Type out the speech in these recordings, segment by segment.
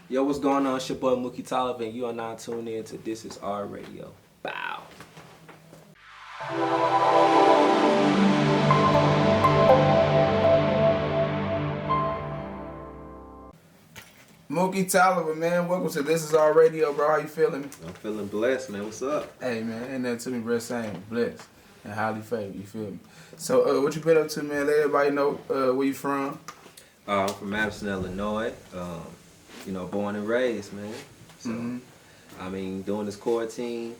Yo, what's going on? It's your boy Mookie Tolliver, and you are now tuned in to This Is Our Radio. Bow. Mookie Tolliver, man. Welcome to This Is Our Radio, bro. How you feeling? I'm feeling blessed, man. What's up? Hey, man. Ain't nothing to me, bro. Same. Blessed and highly favored. You feel me? So, what you been up to, man? Let everybody know where you from. I'm from Madison, Illinois. Born and raised, man. So, I mean, during this quarantine,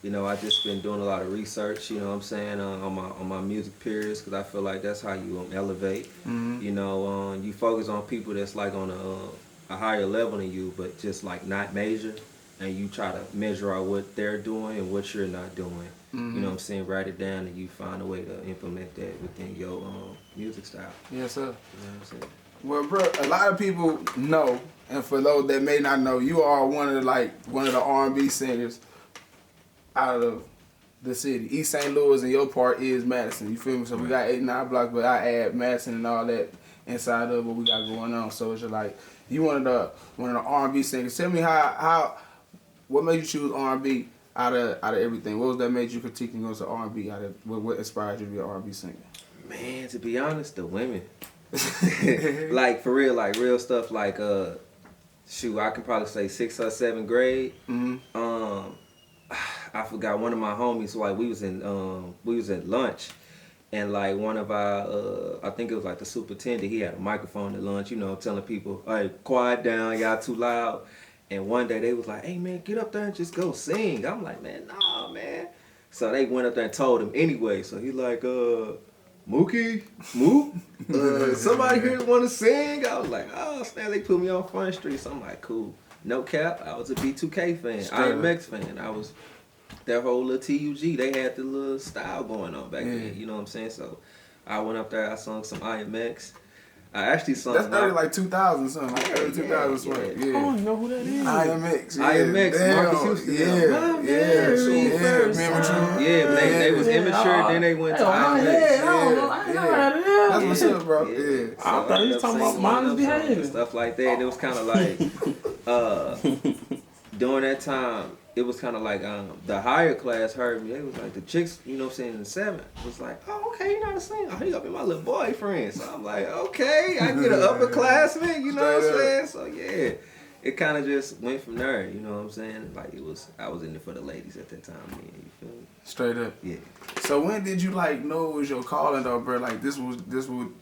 I just been doing a lot of research, on my music periods, because I feel like that's how you elevate. You focus on people that's like on a higher level than you, but just like not major, and you try to measure out what they're doing and what you're not doing. Write it down, and you find a way to implement that within your music style. Yes, sir. You know what I'm saying? Well, bro, a lot of people know, and for those that may not know, you are one of the R&B singers out of the city. East St. Louis, and your part is Madison. You feel me? So we got 8-9 blocks, but I add Madison and all that inside of what we got going on. So it's just like you one of the R&B singers. Tell me what made you choose R&B out of everything? What was that made you critique and go to R&B? What inspired you to be an R&B singer? Man, to be honest, the women. Like for real, like real stuff. Like I can probably say 6th or 7th grade. I forgot one of my homies. Like we was at lunch, and like one of our I think it was like the superintendent. He had a microphone at lunch, telling people, "Hey, quiet down, y'all too loud." And one day they was like, "Hey man, get up there and just go sing." I'm like, "Man, nah, man." So they went up there and told him anyway. So he like, Mookie, somebody here want to sing? I was like, oh, snap, they put me on Front Street. So I'm like, cool. No cap, I was a B2K fan, IMX fan. I was that whole little TUG. They had the little style going on back then, you know what I'm saying? So I went up there, I sung some IMX. I actually sung... That's early like 2000 something, like early 2000 yeah. Yeah. I don't even know who that is. IMX. Yeah. IMX, Marcus Houston. Yeah, but they was immature, then they went to IMX. I know that is. That's what's up, bro. Yeah. I thought you was talking about Mindless Behavior. Stuff like that. It was kind of like, during that time, it was kind of like the higher class heard me. They was like, the chicks, in the 7th was like, oh, okay, you know how to sing. Oh, he gonna be my little boyfriend. So I'm like, okay, I get an upperclassman, you know what I'm saying? So yeah, it kind of just went from there, you know what I'm saying? Like I was in it for the ladies at that time, man. You feel me? Straight up. Yeah. So when did you know it was your calling though, bro? Like this what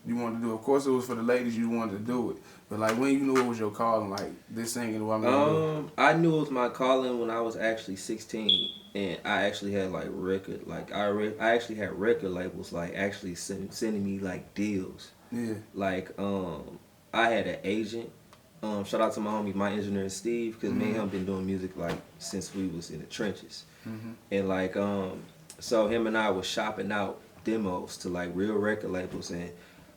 you wanted to do. Of course it was for the ladies, you wanted to do it. But like when you knew it was your calling, like this singing, what I'm gonna do? I knew it was my calling when I was actually 16, and I actually had like record, like I actually had record labels like actually sending me like deals. Yeah. Like I had an agent. Shout out to my homie, my engineer Steve, because me and him been doing music like since we was in the trenches, and like so him and I was shopping out demos to like real record labels, and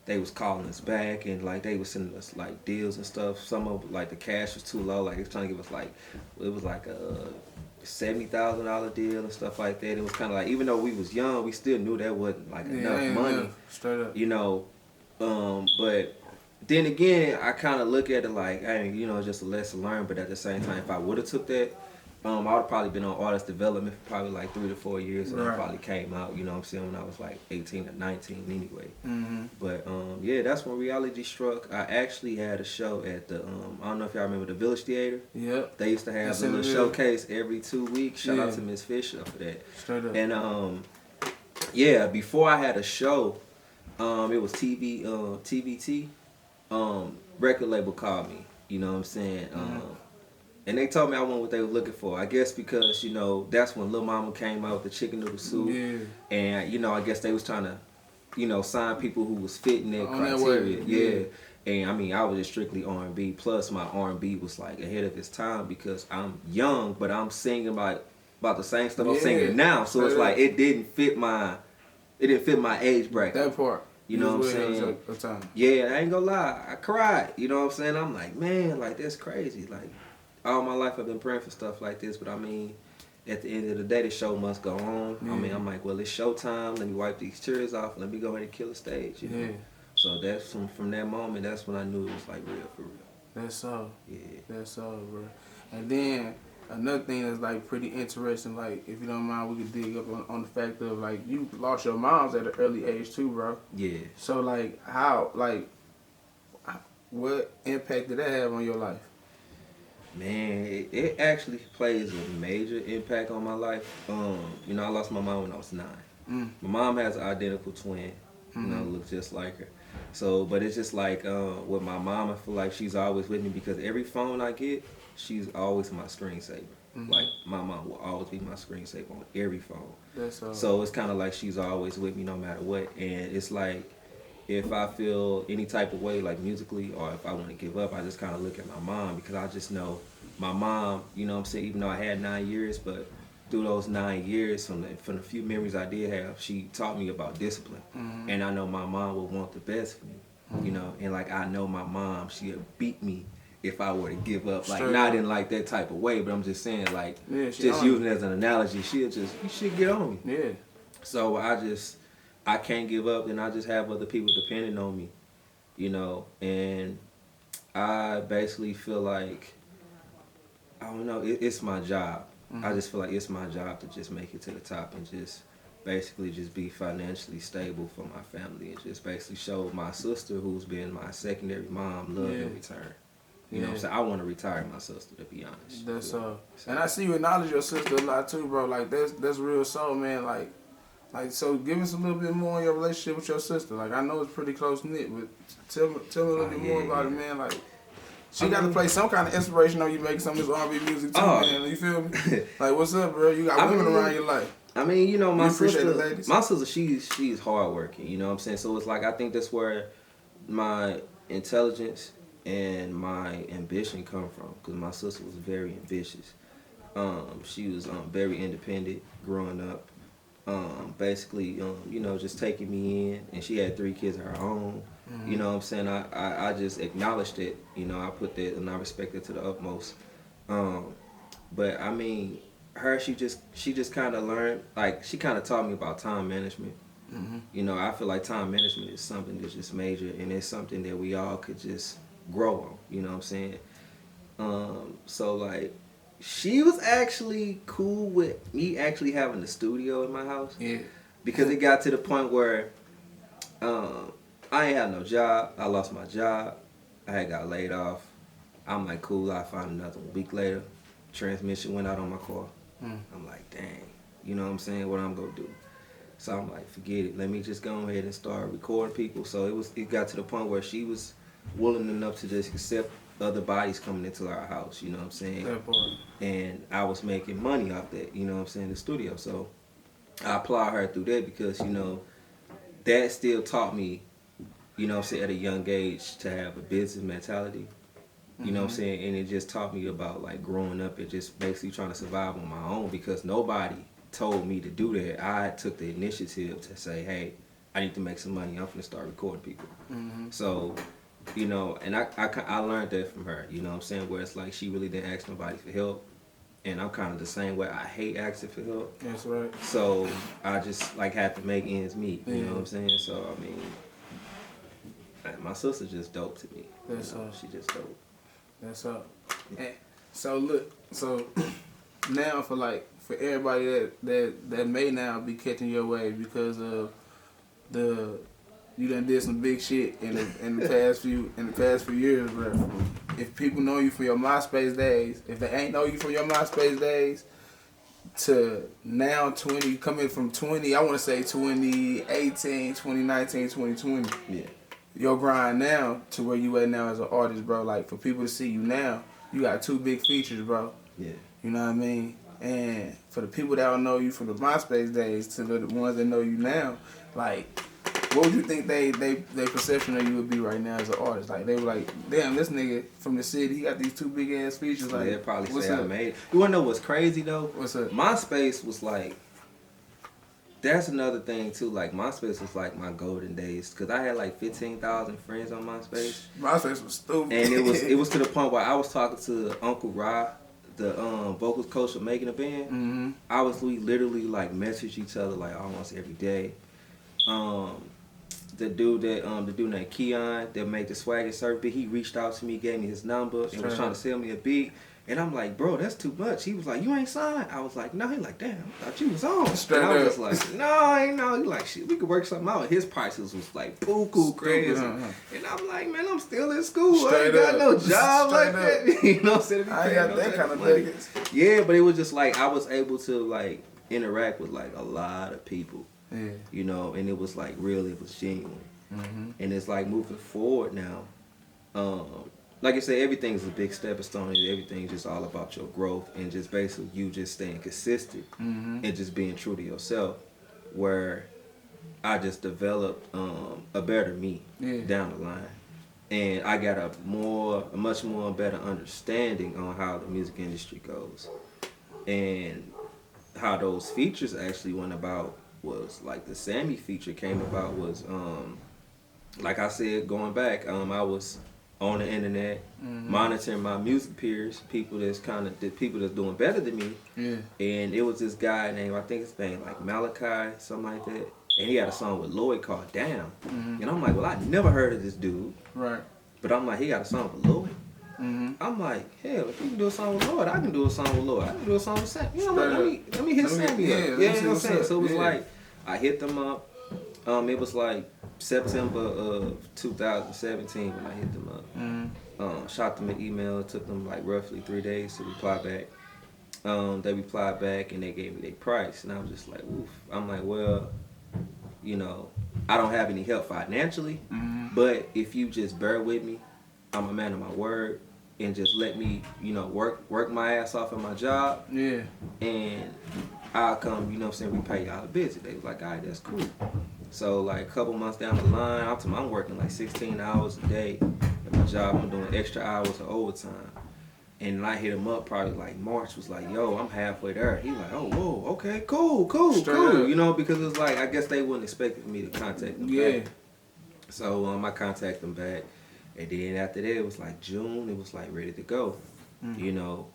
they was calling us back, and like they was sending us like deals and stuff. Some of like the cash was too low, like it was trying to give us like it was like a $70,000 deal and stuff like that. It was kind of like, even though we was young, we still knew that wasn't like enough money, straight up, but then again, I kind of look at it like, hey, just a lesson learned. But at the same time, if I would have took that, I would have probably been on artist development for probably like 3 to 4 years, and I probably came out, when I was like 18 or 19 anyway. But yeah, that's when reality struck. I actually had a show at the, I don't know if y'all remember the Village Theater. Yep. They used to have a little showcase every 2 weeks. Shout out to Miss Fisher for that. Straight up. And yeah, before I had a show, it was TVT. Record label called me, you know what I'm saying? And they told me I wasn't what they were looking for. I guess because, that's when Lil Mama came out with the chicken noodle soup. Yeah. And, I guess they was trying to, sign people who was fitting their criteria. Yeah. And I mean, I was just strictly R&B. Plus my R&B was like ahead of its time because I'm young, but I'm singing about the same stuff I'm singing now. So it's like it didn't fit my age bracket. That part. You know what I'm saying? Yeah, I ain't gonna lie. I cried. You know what I'm saying? I'm like, man, like that's crazy. Like all my life I've been praying for stuff like this, but I mean, at the end of the day, the show must go on. I mean, I'm like, well, it's showtime. Let me wipe these tears off. Let me go ahead and kill the stage. You know? So that's from that moment. That's when I knew it was like real for real. That's so. Yeah. That's so, bro. And then another thing that's like pretty interesting, like if you don't mind, we could dig up on the fact of like you lost your moms at an early age too, bro. Yeah. So like how what impact did that have on your life? Man, it actually plays a major impact on my life. You know, I lost my mom when I was 9. My mom has an identical twin, you know, looks just like her. So, but it's just like with my mom, I feel like she's always with me because every phone I get, she's always my screensaver. Like my mom will always be my screensaver on every phone. That's So it's kind of like she's always with me no matter what. And it's like if I feel any type of way, like musically, or if I want to give up, I just kind of look at my mom because I just know my mom, you know what I'm saying, even though I had 9 years, but through those 9 years, from the few memories I did have, she taught me about discipline. And I know my mom would want the best for me, you know, and like I know my mom, she'll beat me if I were to give up, like not in like that type of way, but I'm just saying like, just using it as an analogy, she'll get on me. Yeah. So I can't give up, and I just have other people depending on me, you know, and I basically feel like, I don't know, it's my job. I just feel like it's my job to just make it to the top and just basically just be financially stable for my family and just basically show my sister, who's been my secondary mom, love in return. You know what I'm saying? I want to retire my sister, to be honest. That's and I see you acknowledge your sister a lot too, bro. Like that's real soul, man. Like so give us a little bit more on your relationship with your sister. Like I know it's pretty close knit, but tell me a little bit more about it, man. Like she got to play some kind of inspiration on you making some of this R&B music too, man. You feel me? Like what's up, bro? You got women around your life. I mean, you know, my sister, she's hardworking. You know what I'm saying? So it's like I think that's where my intelligence and my ambition come from, because my sister was very ambitious. She was very independent growing up. Basically, you know, just taking me in, and she had 3 kids of her own. You know what I'm saying? I just acknowledged it. You know, I put that and I respect it to the utmost. But I mean, she just kind of learned, like she kind of taught me about time management. You know, I feel like time management is something that's just major, and it's something that we all could just grow on. You know what I'm saying? So like, she was actually cool with me actually having the studio in my house. Yeah. Because it got to the point where I ain't had no job. I lost my job. I had got laid off. I'm like, cool, I found another one. A week later, transmission went out on my car. I'm like, dang, you know what I'm saying? What I'm gonna do? So I'm like, forget it. Let me just go ahead and start recording people. So it got to the point where she was willing enough to just accept other bodies coming into our house, you know what I'm saying? That part. And I was making money off that, you know what I'm saying, the studio. So I applaud her through that because, you know, that still taught me, you know what I'm saying, at a young age to have a business mentality. You know what I'm saying? And it just taught me about like growing up and just basically trying to survive on my own because nobody told me to do that. I took the initiative to say, hey, I need to make some money. I'm finna start recording people. So, you know, and I learned that from her, you know what I'm saying? Where it's like she really didn't ask nobody for help. And I'm kind of the same way. I hate asking for help. That's right. So I just like had to make ends meet, you know what I'm saying? So, I mean, my sister just dope to me. That's you know? She just dope. That's up. And so look, so now for everybody that may now be catching your wave because of you done did some big shit in the past few years, bro. If people know you from your MySpace days, if they ain't know you from your MySpace days to now 20, coming from 20, I want to say 2018, 2019, 2020. Yeah. Your grind now to where you at now as an artist, bro. Like for people to see you now, you got 2 big features, bro. Yeah. You know what I mean? And for the people that don't know you from the MySpace days to the ones that know you now, like, what would you think they perception of you would be right now as an artist? Like they were like, damn, this nigga from the city, he got these 2 big ass features. Like, they'd probably say I made it. You wanna know what's crazy though? What's up? MySpace was like, that's another thing too. Like MySpace was like my golden days because I had like 15,000 friends on MySpace. MySpace was stupid, and it was to the point where I was talking to Uncle Ra, the vocals coach of Making a Band. We literally like message each other like almost every day. the dude named Keon that made the Swag and Surf beat, he reached out to me, gave me his number, and was trying to sell me a beat. And I'm like, bro, that's too much. He was like, you ain't signed? I was like, no. He like, damn, I thought you was on. Straight and I was up. just like, no, I ain't know. He like, shit, we could work something out. His prices was like buku crazy. And I'm like, man, I'm still in school. I ain't got no job like that. You know what I'm saying? I ain't got that kind of money. Yeah, but it was just like, I was able to like interact with like a lot of people. Yeah. You know, and it was like real, it was genuine. Mm-hmm. And it's like moving forward now. Like I said, everything's a big stepping stone. Everything's just all about your growth and just basically you just staying consistent and just being true to yourself. Where I just developed a better me down the line, and I got a much more better understanding on how the music industry goes, and how those features actually went about. Was like the Sammy feature came about was like I said, going back, I was on the internet monitoring my music peers, people that's doing better than me. Yeah. And it was this guy named, I think his name like Malachi, something like that. And he had a song with Lloyd called Damn. And I'm like, well, I never heard of this dude. Right. But I'm like, he got a song with Lloyd. I'm like, hell, if you can do a song with Lloyd, I can do a song with Lloyd. I can do a song with Sam. You know, let me hit Sammy up. Yeah, you know what I'm saying? So it was like, I hit them up. It was like September of 2017 when I hit them up. Shot them an email. It took them like roughly 3 days to reply back. They replied back and they gave me their price. And I was just like, oof. I'm like, well, you know, I don't have any help financially. But if you just bear with me, I'm a man of my word. And just let me, you know, work my ass off at my job. Yeah. And I'll come, you know what I'm saying, repay y'all a visit. They was like, all right, that's cool. So like a couple months down the line, I'm working like 16 hours a day at my job. I'm doing extra hours of overtime. And I hit him up probably like March, was like, yo, I'm halfway there. He like, oh, whoa, okay, cool. You know, because it's like, I guess they wouldn't expect me to contact them back. So I contacted them back. And then after that, it was like June, it was like ready to go, you know.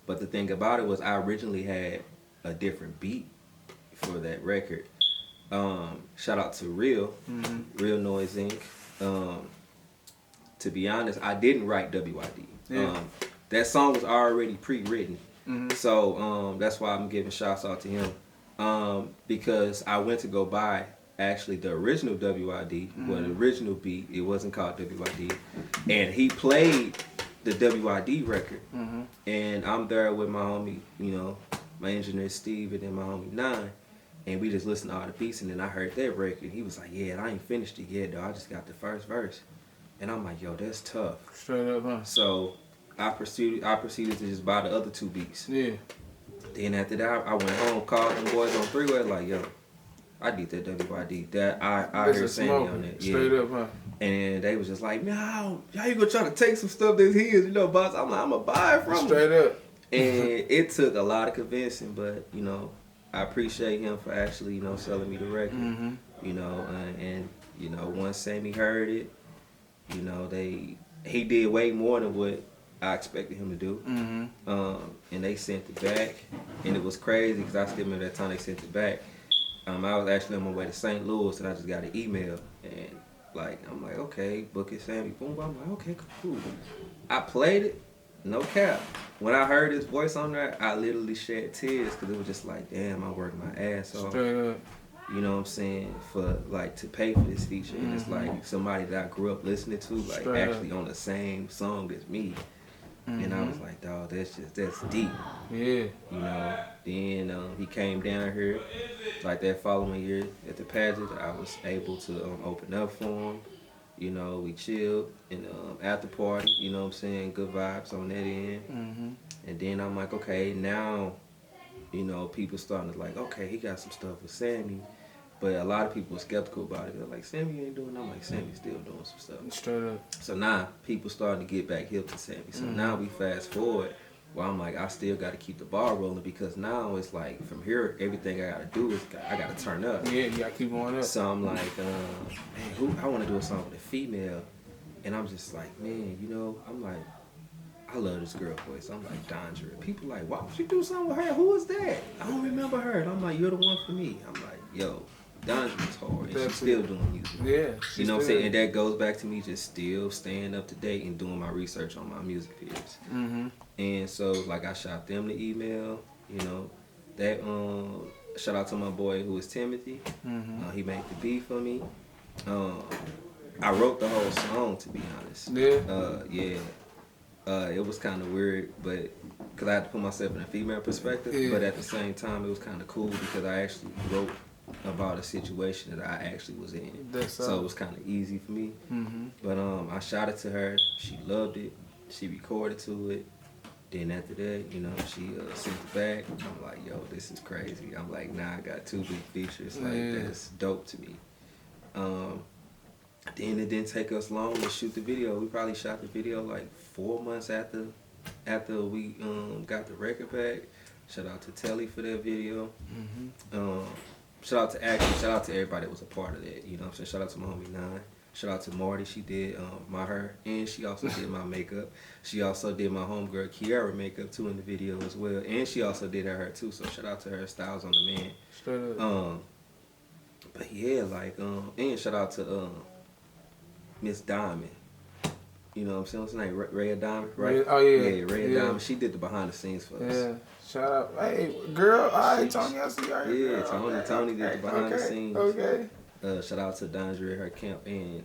But the thing about it was I originally had a different beat for that record. Shout out to Real Noise Inc. To be honest, I didn't write WID. That song was already pre-written. So that's why I'm giving shouts out to him. Because I went to go buy actually the original WID, well, the original beat, it wasn't called WID, and he played the WID record, and I'm there with my homie, you know, my engineer Steve, and then my homie Nine, and we just listened to all the beats, and then I heard that record, he was like, yeah, I ain't finished it yet, though, I just got the first verse, and I'm like, yo, that's tough. Straight up, huh? So I proceeded to just buy the other two beats. Yeah. Then after that, I went home, called them boys on three-way, like, yo, I did that WID. That I heard Sammy on that. Straight up, huh? And they was just like, man, how you gonna try to take some stuff that's his, you know, boss? I'm like, I'm gonna buy it from him. Straight up. And it took a lot of convincing, but, you know, I appreciate him for actually, you know, selling me the record. You know, and you know, once Sammy heard it, you know, he did way more than what I expected him to do. And they sent it back, and it was crazy because I still remember that time they sent it back. I was actually on my way to St. Louis, and I just got an email, and like I'm like, okay, book it, Sammy. Boom, I'm like, okay, cool. I played it, no cap. When I heard his voice on there, I literally shed tears because it was just like, damn, I worked my ass off. Straight up. You know what I'm saying? For like to pay for this feature, and it's like somebody that I grew up listening to, like straight actually up on the same song as me. And I was like, dawg, that's deep. Yeah. You know, then he came down here, like that following year at the pageant, I was able to open up for him. You know, we chilled in the after party, you know what I'm saying, good vibes on that end. And then I'm like, okay, now, you know, people starting to like, okay, he got some stuff with Sammy. But a lot of people were skeptical about it. They're like, Sammy ain't doing that. I'm like, Sammy's still doing some stuff. Straight up. So now people starting to get back hip to Sammy. So now we fast forward where I'm like, I still got to keep the ball rolling because now it's like from here, everything I got to do is I got to turn up. Yeah, you got to keep going up. So I'm like, man, I want to do a song with a female. And I'm just like, man, you know, I'm like, I love this girl voice. I'm like, Dondria. People like, why would you do something with her? Who is that? I don't remember her. And I'm like, you're the one for me. I'm like, yo. Dondria was hard, and she's still doing music. Yeah. You know what I'm saying? And that goes back to me just still staying up to date and doing my research on my music peers. Mm-hmm. And so, like, I shot them the email, you know. That, shout out to my boy who is Timothy. Mm-hmm. He made the beat for me. I wrote the whole song, to be honest. Yeah. It was kind of weird, but because I had to put myself in a female perspective. Yeah. But at the same time, it was kind of cool because I actually wrote about a situation that I actually was in. So it was kind of easy for me. Mm-hmm. But I shot it to her. She loved it. She recorded to it. Then after that, you know, she sent it back. I'm like, yo, this is crazy. I'm like, nah, I got 2 big features. Like, that's dope to me. Then it didn't take us long to shoot the video. We probably shot the video like 4 months after we got the record back. Shout out to Telly for that video. Mm-hmm. Shout out to everybody that was a part of that. You know what I'm saying? Shout out to my homie Nine. Shout out to Marty. She did my hair, and she also did my makeup. She also did my homegirl Kiara makeup too in the video as well, and she also did her hair too. So shout out to her. Styles on the man. Straight up. But yeah, like and shout out to Miss Diamond. You know what I'm saying? What's her name? Rhea Diamond, right? Oh yeah. Yeah, Rhea Diamond. She did the behind the scenes for us. Yeah. Shout out. Hey, girl. All right, Tony. I see her. Yeah, Tony did the behind the scenes. Okay. Shout out to Dondria, her camp, and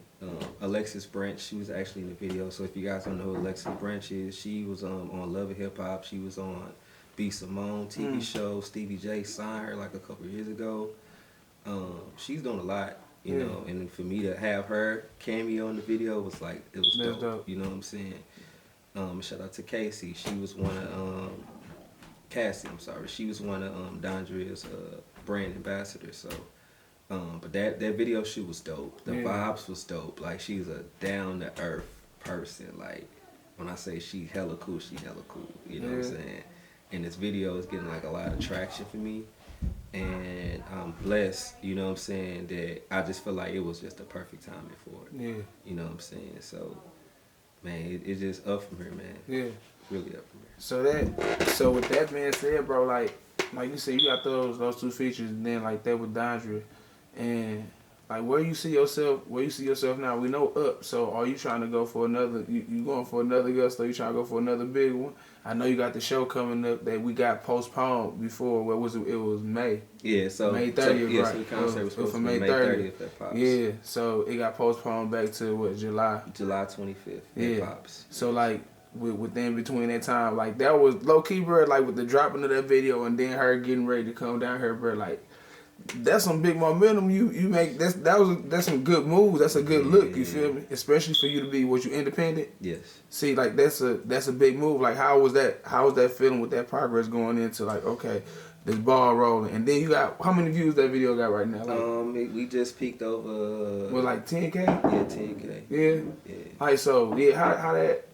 Alexis Branch. She was actually in the video. So if you guys don't know who Alexis Branch is, she was on Love and Hip Hop. She was on B. Simone TV show. Stevie J signed her like a couple years ago. She's doing a lot, you know. And for me to have her cameo in the video was like, it was dope. You know what I'm saying? Shout out to Casey. She was one of Cassie. I'm sorry. She was one of Dondria's brand ambassadors. So. But that video shoot was dope. The vibes was dope. Like, she's a down to earth person. Like, when I say she hella cool, she hella cool. You know what I'm saying? And this video is getting like a lot of traction for me. And I'm blessed, you know what I'm saying, that I just feel like it was just the perfect timing for it. Yeah. You know what I'm saying? So, man, it's just up from here, man. Yeah. Really up from here. So with that being said, bro, like you said, you got those 2 features, and then like that with Dondria. And like where you see yourself now? We know up. So are you trying to go for another? You going for another guest? Or you trying to go for another big one? I know you got the show coming up that we got postponed before. What was it? It was May. Yeah. So May 30th, right? So the concert was supposed to be May 30th. That pops. Yeah. So it got postponed back to what, July? July 25th. Yeah. That pops. So like within between that time, like that was low key, bro. Like with the dropping of that video and then her getting ready to come down here, bro. Like. That's some big momentum you make. That's some good moves. That's a good look. You feel me? Especially for you to be you independent. Yes. See, like that's a big move. Like how was that feeling with that progress going into like, okay, this ball rolling, and then you got how many views that video got right now? Like, we just peaked over. Like 10K. Yeah, 10K. Yeah. Like so, yeah. How that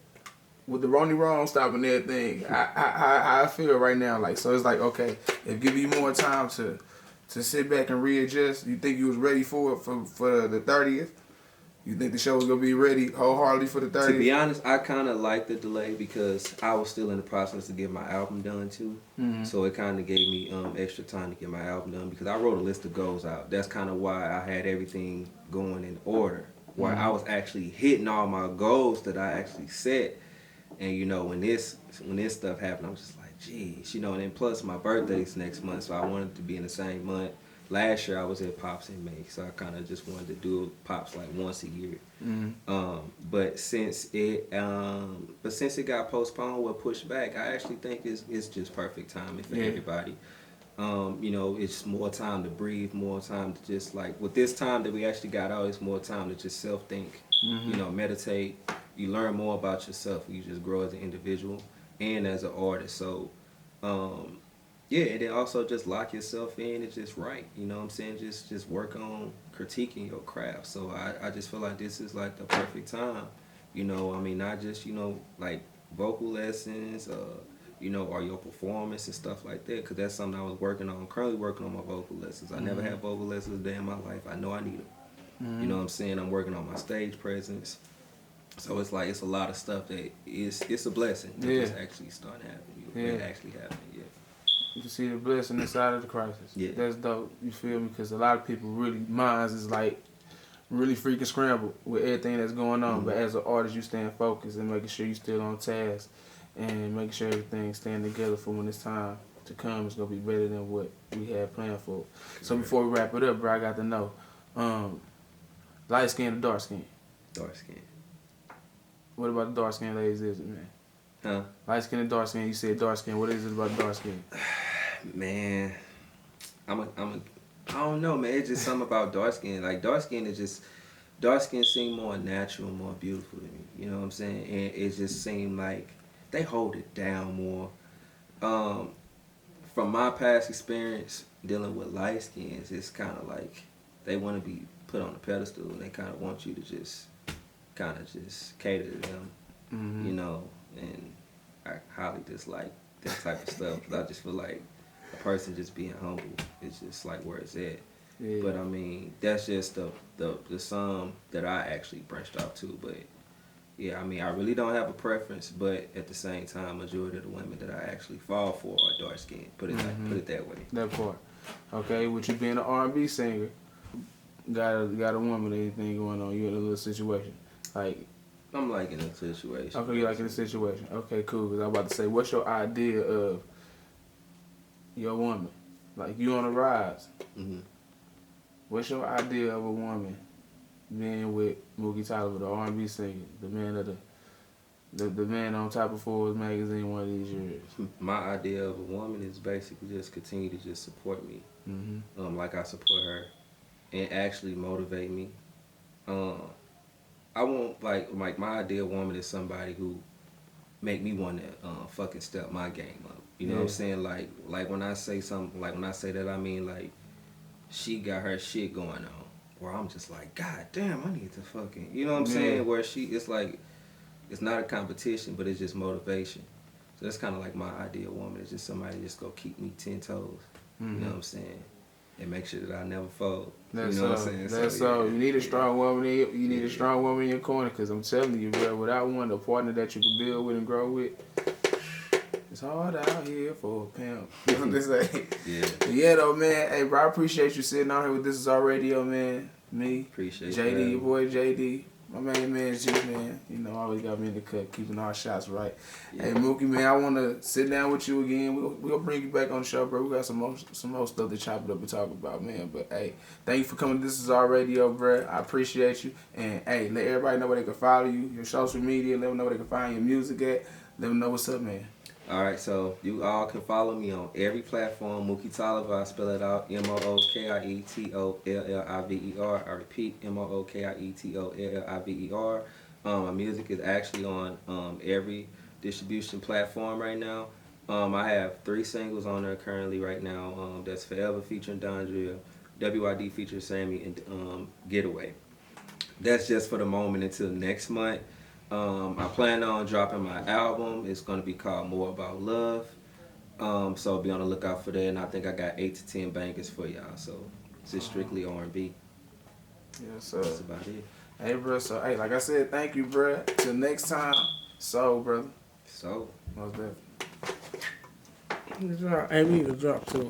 with the Ronnie Wrong stopping everything? How I feel right now? Like so, it's like okay, if give you more time to sit back and readjust. You think you was ready for it for the 30th? You think the show was gonna be ready wholeheartedly for the 30th? To be honest, I kind of like the delay because I was still in the process of getting my album done too. Mm-hmm. So it kind of gave me extra time to get my album done because I wrote a list of goals out. That's kind of why I had everything going in order. Where I was actually hitting all my goals that I actually set. And you know, when this stuff happened, I was just like, geez, you know, and then plus my birthday's next month, so I wanted to be in the same month. Last year I was at Pops in May, so I kind of just wanted to do Pops like once a year. Mm-hmm. But since it got postponed or pushed back, I actually think it's just perfect timing for everybody. You know, it's more time to breathe, more time to just like with this time that we actually got out, it's more time to just self-think, you know, meditate. You learn more about yourself. You just grow as an individual and as an artist. So, yeah, and then also just lock yourself in and just write. You know what I'm saying? Just work on critiquing your craft. So I just feel like this is like the perfect time. You know, I mean, not just, you know, like vocal lessons, you know, or your performance and stuff like that. Because that's something I was working on. I'm currently working on my vocal lessons. I never had vocal lessons a day in my life. I know I need them. You know what I'm saying? I'm working on my stage presence. So it's like, it's a lot of stuff that it's a blessing to just actually start happening. It actually happening, You can see the blessing inside of the crisis. Yeah. That's dope. You feel me? Because a lot of people really, minds is like really freaking scrambled with everything that's going on. But as an artist, you staying focused and making sure you still on task and making sure everything's staying together for when it's time to come. It's going to be better than what we had planned for. So before we wrap it up, bro, I got to know, light skin or dark skin? Dark skin. What about the dark skin ladies is it, man? Huh? Light skin and dark skin, you said dark skin. What is it about dark skin? Man, I don't know, man. It's just something about dark skin. Like dark skin seem more natural, more beautiful to me. You know what I'm saying? And it just seemed like they hold it down more. From my past experience dealing with light skins, it's kind of like they want to be put on a pedestal and they kind of want you to just cater to them, you know. And I highly dislike that type of stuff. 'Cause I just feel like a person just being humble is just like where it's at. Yeah. But I mean, that's just the sum that I actually branched off to. But yeah, I mean, I really don't have a preference. But at the same time, majority of the women that I actually fall for are dark skinned. Put it that way. That part. Okay, with you being an R&B singer, got a woman or anything going on? You in a little situation, like. I'm like in a situation. Okay, you like in a situation. Okay, cool. Cause I'm about to say, what's your idea of your woman? Like you on a rise. What's your idea of a woman being with Mookie Tolliver, the R&B singer, the man of the man on top of Forbes magazine one of these years? My idea of a woman is basically just continue to just support me, like I support her, and actually motivate me. I want like my ideal woman is somebody who make me want to fucking step my game up. You know what I'm saying? Like when I say something, like when I say that, I mean like she got her shit going on. Where I'm just like, God damn, I need to fucking, you know what I'm saying? Where it's like, it's not a competition, but it's just motivation. So that's kind of like my ideal woman. It's just somebody just go keep me 10 toes. You know what I'm saying? And make sure that I never fold. That's you know what I'm saying? That's so. You need a strong woman. You need a strong woman in your corner. Cause I'm telling you, bro, without one, a partner that you can build with and grow with, it's hard out here for a pimp. You know what I'm saying? Yeah, though, man. Hey, bro, I appreciate you sitting out here with This Is Our Radio, man. Me, appreciate JD, your boy JD. My main man G, man. You know, always got me in the cut, keeping our shots right. Yeah. Hey, Mookie, man, I want to sit down with you again. We'll bring you back on the show, bro. We got some more stuff to chop it up and talk about, man. But, hey, thank you for coming. This is our radio, bro. I appreciate you. And, hey, let everybody know where they can follow you, your social media. Let them know where they can find your music at. Let them know what's up, man. All right, so you all can follow me on every platform. Mookie Tolliver, I spell it out, MooKietolliver. I repeat, MooKietolliver. My music is actually on every distribution platform right now. I have 3 singles on there currently right now. That's Forever featuring Dondria, WID featuring Sammy, and Getaway. That's just for the moment until next month. I plan on dropping my album. It's going to be called More About Love. So be on the lookout for that. And I think I got 8 to 10 bangers for y'all. So it's just strictly R&B. Yes, sir. That's about it. Hey, bro. So, hey, like I said, thank you, bro. Till next time. So, brother. So. Most definitely. Hey, we need to drop too.